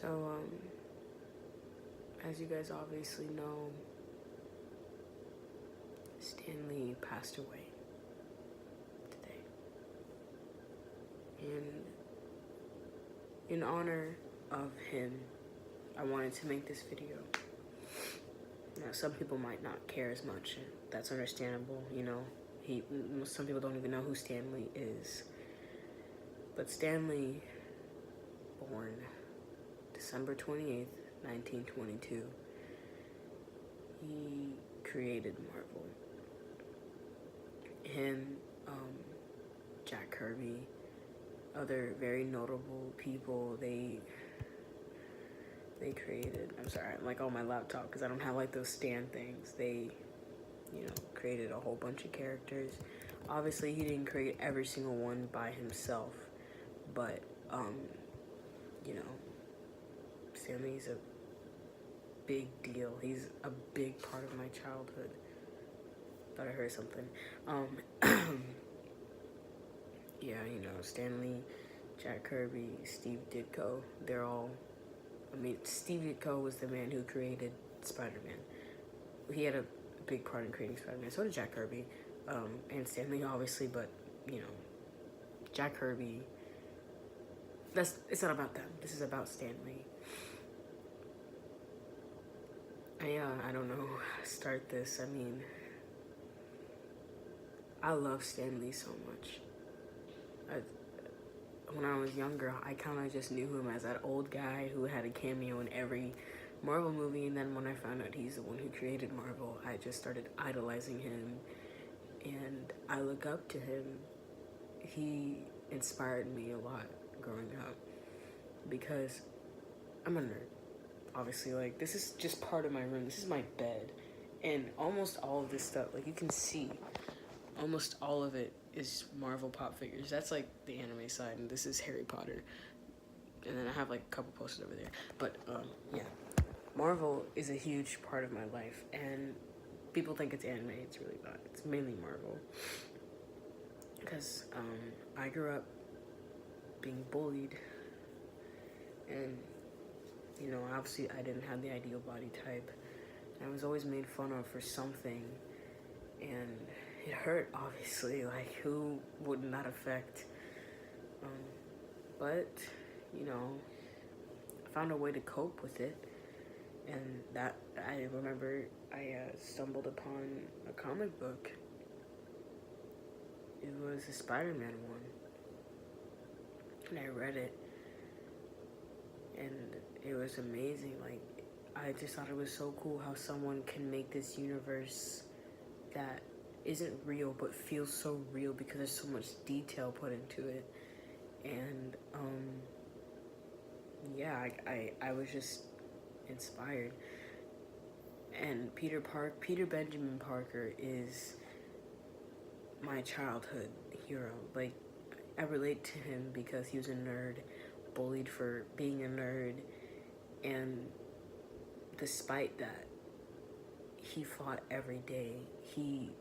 So, as you guys obviously know, Stan Lee passed away today. And in honor of him, I wanted to make this video. Now, some people might not care as much. That's understandable, you know. Some people don't even know who Stan Lee is. But Stan Lee, born December 28th, 1922, he created Marvel. Him, Jack Kirby, other very notable people, they created, I'm sorry, I'm like on my laptop because I don't have like those stand things. They, created a whole bunch of characters. Obviously, he didn't create every single one by himself, but, Stan Lee's a big deal. He's a big part of my childhood. Thought I heard something. Yeah, Stan Lee, Jack Kirby, Steve Ditko, they're all, Steve Ditko was the man who created Spider-Man. He had a big part in creating Spider-Man. So did Jack Kirby, and Stan Lee, obviously, but, Jack Kirby, it's not about them. This is about Stan Lee. I don't know how to start this. I love Stan Lee so much. When I was younger, I kind of just knew him as that old guy who had a cameo in every Marvel movie, and then when I found out he's the one who created Marvel, I just started idolizing him, and I look up to him. He inspired me a lot growing up, because I'm a nerd. Obviously, like, this is just part of my room. This is my bed, and almost all of this stuff, like, you can see, almost all of it is Marvel pop figures. That's like the anime side, and this is Harry Potter. And then I have like a couple posters over there. But yeah, Marvel is a huge part of my life, and people think it's anime. It's really not. It's mainly Marvel. Because I grew up being bullied, and obviously I didn't have the ideal body type. I was always made fun of for something, and it hurt, obviously. Like, who wouldn't that affect? But, I found a way to cope with it. And that, I remember I stumbled upon a comic book. It was a Spider-Man one. And I read it. And it was amazing. Like, I just thought it was so cool how someone can make this universe that isn't real but feels so real because there's so much detail put into it. And yeah, I was just inspired. And Peter Benjamin Parker is my childhood hero. Like, I relate to him because he was a nerd, bullied for being a nerd, and despite that, he fought every day. He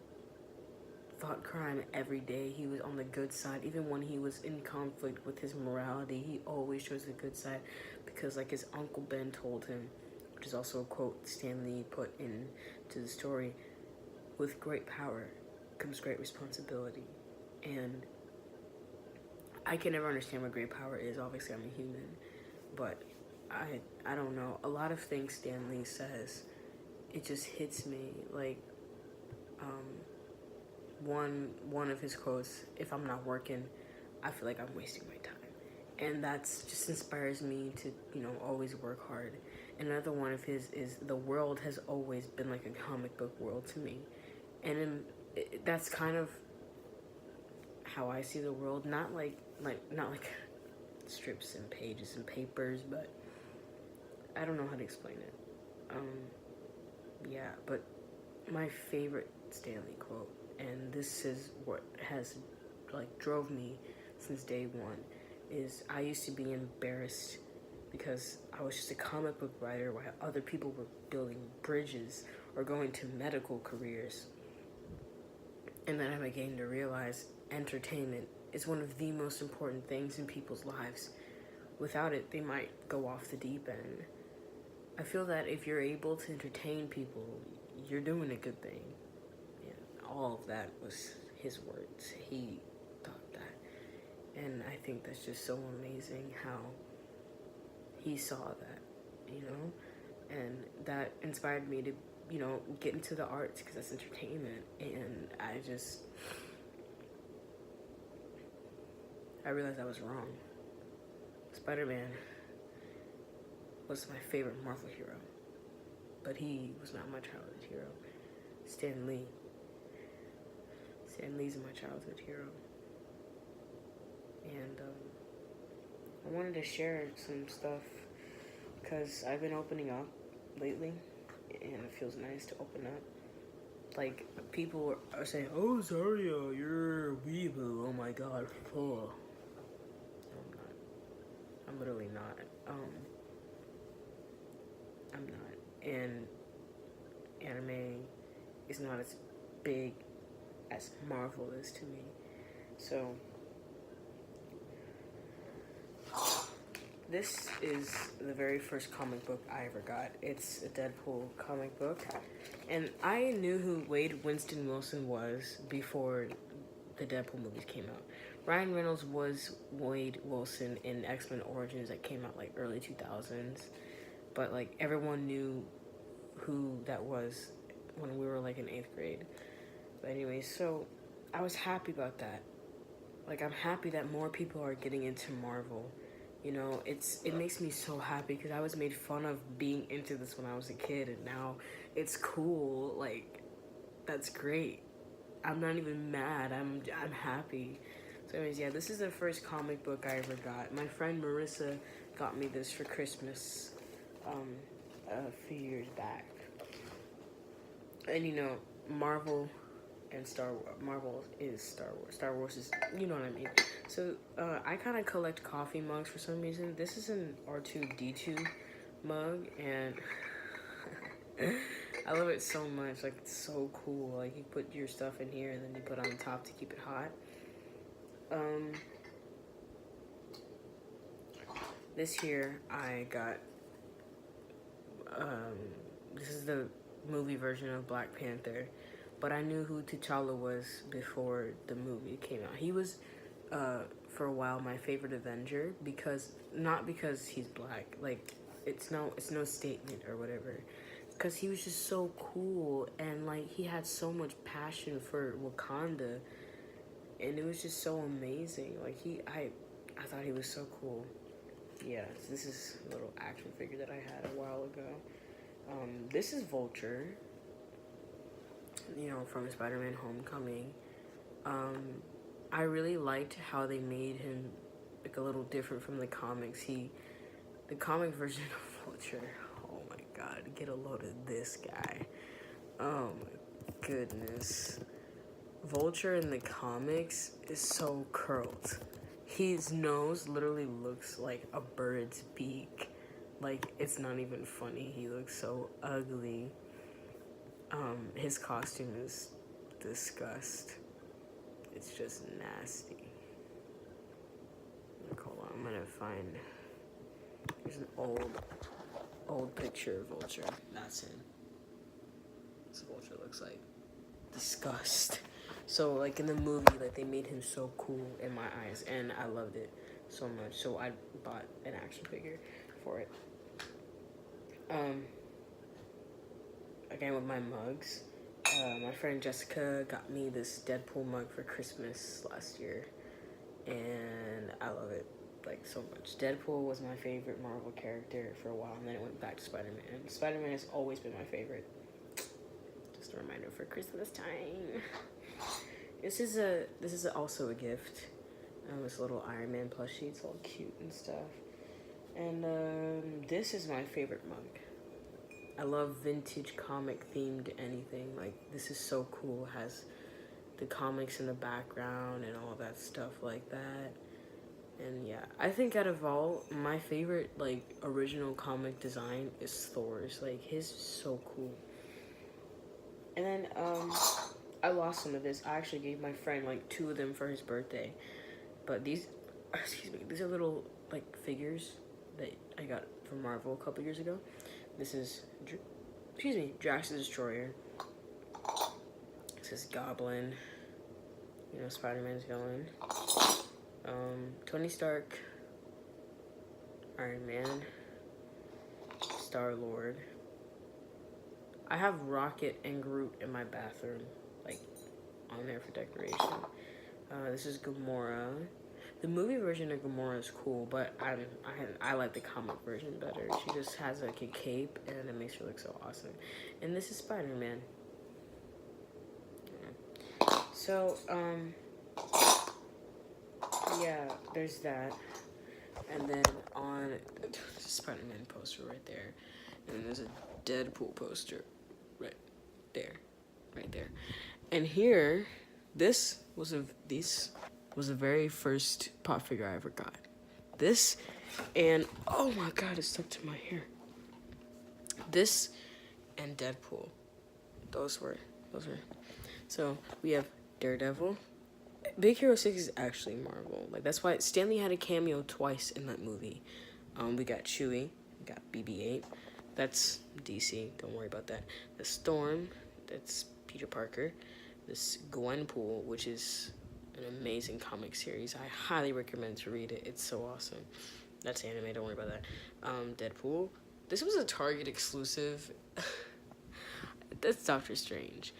fought crime every day. He was on the good side. Even when he was in conflict with his morality, he always chose the good side, because like his Uncle Ben told him, which is also a quote Stan Lee put into the story, with great power comes great responsibility. And I can never understand what great power is. Obviously, I'm a human, but I don't know. A lot of things Stan Lee says, it just hits me. Like, one of his quotes, if I'm not working, I feel like I'm wasting my time. And that's just inspires me to, always work hard. Another one of his is, the world has always been like a comic book world to me. And that's kind of how I see the world. Not like strips and pages and papers, but I don't know how to explain it. Yeah, but my favorite Stan Lee quote, and this is what has drove me since day one, is, I used to be embarrassed because I was just a comic book writer while other people were building bridges or going to medical careers. And then I began to realize entertainment is one of the most important things in people's lives. without it, they might go off the deep end. I feel that if you're able to entertain people, you're doing a good thing. And all of that was his words. He thought that. And I think that's just so amazing how he saw that, you know? And that inspired me to, you know, get into the arts because that's entertainment. And I realized I was wrong. Spider-Man was my favorite Marvel hero, but he was not my childhood hero. Stan Lee. Stan Lee's my childhood hero. And I wanted to share some stuff because I've been opening up lately, and it feels nice to open up. Like, people are saying, "Oh, Zaria, you're a weeaboo. Oh my god, full." No, I'm not. I'm literally not. I'm not. And anime is not as big as Marvel is to me. So, this is the very first comic book I ever got. It's a Deadpool comic book. And I knew who Wade Winston Wilson was before the Deadpool movies came out. Ryan Reynolds was Wade Wilson in X-Men Origins that came out like early 2000s. But like everyone knew who that was when we were like in 8th grade. But anyway, so I was happy about that. Like, I'm happy that more people are getting into Marvel. You know, it makes me so happy because I was made fun of being into this when I was a kid, and now it's cool. Like, that's great. I'm not even mad. I'm happy. So anyways, yeah, this is the first comic book I ever got. My friend Marissa got me this for Christmas a few years back. And you know, Marvel and Star Wars. Marvel is Star Wars. Star Wars is, you know what I mean. So I kind of collect coffee mugs for some reason. This is an R2-D2 mug, and I love it so much. Like, it's so cool. Like, you put your stuff in here, and then you put it on top to keep it hot. This here I got. This is the movie version of Black Panther. But I knew who T'Challa was before the movie came out. He was, for a while, my favorite Avenger not because he's black. Like, it's no statement or whatever. Because he was just so cool, and like he had so much passion for Wakanda, and it was just so amazing. Like I thought he was so cool. Yeah, so this is a little action figure that I had a while ago. This is Vulture. You know, from Spider-Man Homecoming. I really liked how they made him like a little different from the comics. The comic version of Vulture, oh my god, get a load of this guy. Oh my goodness. Vulture in the comics is so curled. His nose literally looks like a bird's beak. Like, it's not even funny. He looks so ugly. His costume is disgust. It's just nasty. Like, hold on, I'm gonna find. There's an old picture of Vulture. That's him. That's what Vulture looks like. Disgust. So, like, in the movie, like, they made him so cool in my eyes, and I loved it so much. So I bought an action figure for it. Again with my mugs. My friend Jessica got me this Deadpool mug for Christmas last year, and I love it like so much. Deadpool was my favorite Marvel character for a while, and then it went back to Spider-Man. Spider-Man has always been my favorite. Just a reminder for Christmas time. This is also a gift. This little Iron Man plushie. It's all cute and stuff. And this is my favorite mug. I love vintage comic themed anything. Like, this is so cool. It has the comics in the background and all that stuff like that. And yeah, I think out of all, my favorite like original comic design is Thor's. Like, his is so cool. And then I lost some of this. I actually gave my friend like 2 of them for his birthday. But these excuse me, these are little like figures that I got from Marvel a couple years ago. This is, excuse me, Drax the Destroyer. This is Goblin. You know, Spider-Man's villain. Tony Stark. Iron Man. Star-Lord. I have Rocket and Groot in my bathroom, like, on there for decoration. This is Gamora. The movie version of Gamora is cool, but I like the comic version better. She just has like a cape, and it makes her look so awesome. And this is Spider-Man. Yeah. So, yeah, there's that. And then on the Spider-Man poster right there, and there's a Deadpool poster right there. And here, this was the very first pop figure I ever got. This, and oh my god, it stuck to my hair. This and Deadpool. Those were. So we have Daredevil. Big Hero 6 is actually Marvel. Like, that's why Stan Lee had a cameo twice in that movie. We got Chewie, we got BB-8. That's DC, don't worry about that. The Storm, that's Peter Parker. This Gwenpool, which is an amazing comic series. I highly recommend to read it. It's so awesome. That's anime, don't worry about that. Deadpool. This was a Target exclusive. That's Doctor Strange.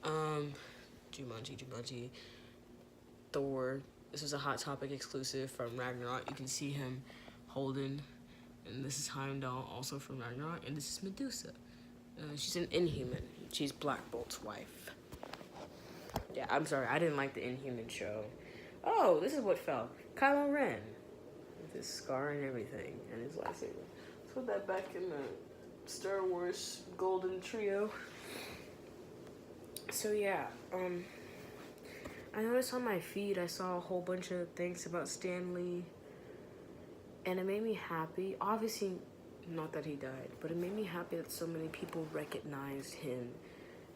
Jumanji. Thor. This was a Hot Topic exclusive from Ragnarok. You can see him holding, and this is Heimdall, also from Ragnarok, and this is Medusa. She's an Inhuman. She's Black Bolt's wife. Yeah, I'm sorry, I didn't like the Inhuman show. Oh, this is what fell. Kylo Ren. With his scar and everything, and his lightsaber. Let's put that back in the Star Wars Golden Trio. So yeah, I noticed on my feed, I saw a whole bunch of things about Stan Lee, and it made me happy. Obviously, not that he died, but it made me happy that so many people recognized him.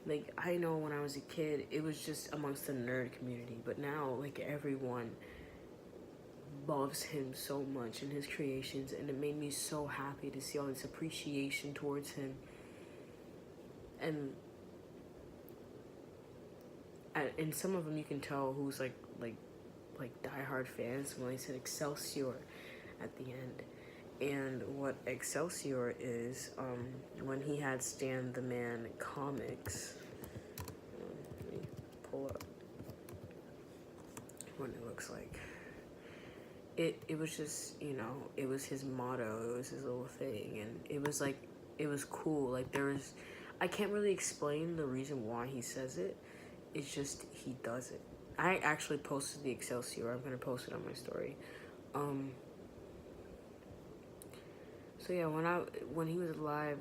Like, I know when I was a kid, it was just amongst the nerd community, but now, like, everyone loves him so much and his creations, and it made me so happy to see all this appreciation towards him. And in some of them, you can tell who's like diehard fans when they said Excelsior at the end. And what Excelsior is, when he had Stan the Man comics, let me pull up what it looks like. It was just, you know, it was his motto, it was his little thing, and it was cool. Like, I can't really explain the reason why he says it. It's just, he does it. I actually posted the Excelsior. I'm going to post it on my story. So yeah, when he was alive,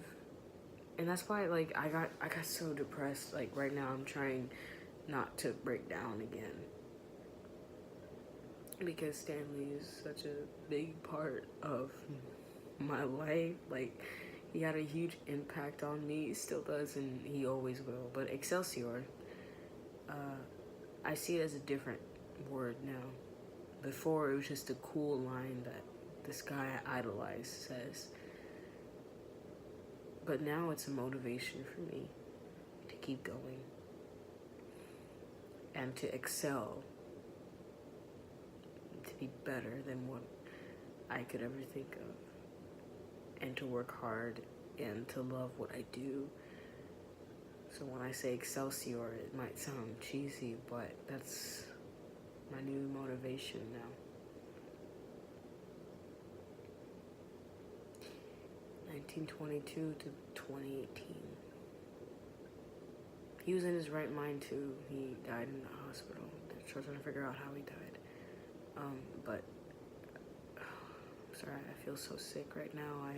and that's why, like, I got so depressed. Like, right now I'm trying not to break down again, because Stan Lee is such a big part of my life. Like, he had a huge impact on me. He still does, and he always will. But Excelsior, I see it as a different word now. Before, it was just a cool line that this guy I idolized says. But now it's a motivation for me to keep going and to excel, to be better than what I could ever think of, and to work hard and to love what I do. So when I say Excelsior, it might sound cheesy, but that's my new motivation now. 1922 to 2018. He was in his right mind too. He died in the hospital. They're still trying to figure out how he died. But I'm sorry, I feel so sick right now.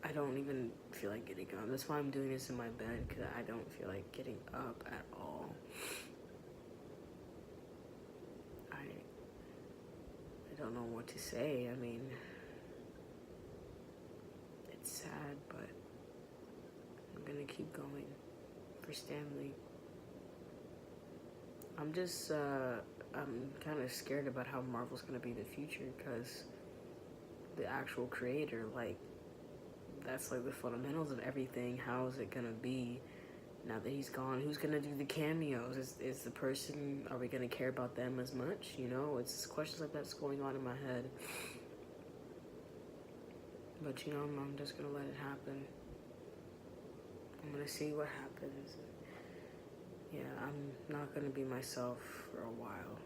I don't even feel like getting up. That's why I'm doing this in my bed, because I don't feel like getting up at all. I don't know what to say. I mean, it's sad, but I'm gonna keep going for Stan Lee. I'm just I'm kind of scared about how Marvel's gonna be in the future, because the actual creator, like, that's like the fundamentals of everything. How is it gonna be now that he's gone? Who's gonna do the cameos? Is the person, are we gonna care about them as much? You know, it's questions like that's going on in my head. But you know, I'm just gonna let it happen. I'm gonna see what happens. Yeah, I'm not gonna be myself for a while.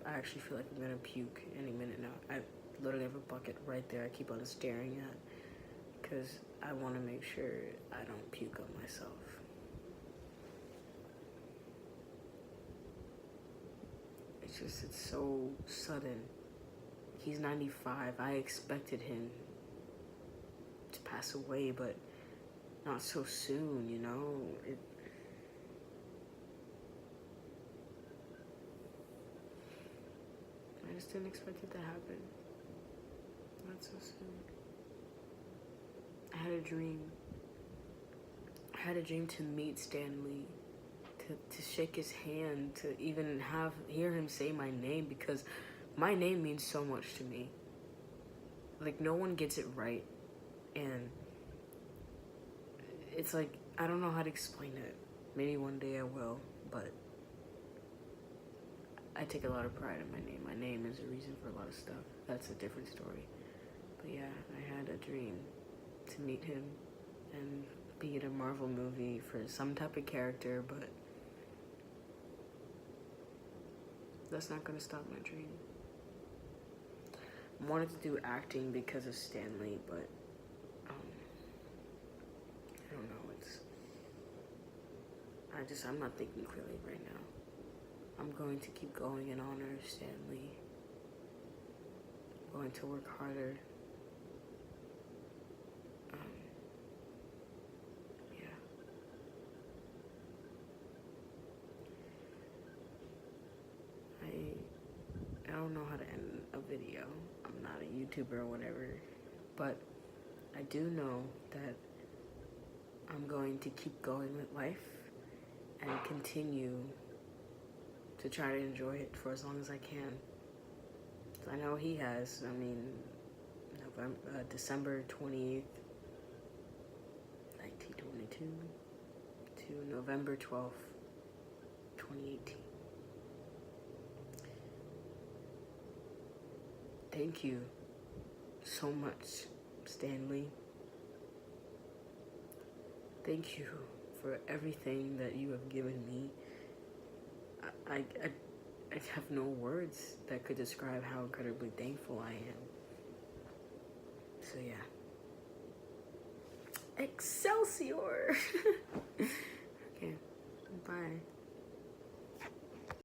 I actually feel like I'm gonna puke any minute now. I literally have a bucket right there I keep on staring at, because I want to make sure I don't puke on myself. It's so sudden. He's 95. I expected him to pass away, but not so soon, you know? I just didn't expect it to happen. Not so soon. I had a dream. I had a dream to meet Stan Lee, to shake his hand, to even hear him say my name, because my name means so much to me. Like, no one gets it right, and it's like, I don't know how to explain it. Maybe one day I will, but I take a lot of pride in my name. My name is a reason for a lot of stuff. That's a different story. But yeah, I had a dream to meet him and be in a Marvel movie for some type of character, but that's not gonna stop my dream. I wanted to do acting because of Stan Lee, but I don't know. I'm not thinking clearly right now. I'm going to keep going in honor of Stan Lee. I'm going to work harder. Yeah. I don't know how to end a video. I'm not a YouTuber or whatever, but I do know that I'm going to keep going with life and continue to try to enjoy it for as long as I can. I know he has. I mean, December 28th, 1922 to November 12th, 2018. Thank you so much, Stan Lee. Thank you for everything that you have given me. I have no words that could describe how incredibly thankful I am. So yeah. Excelsior!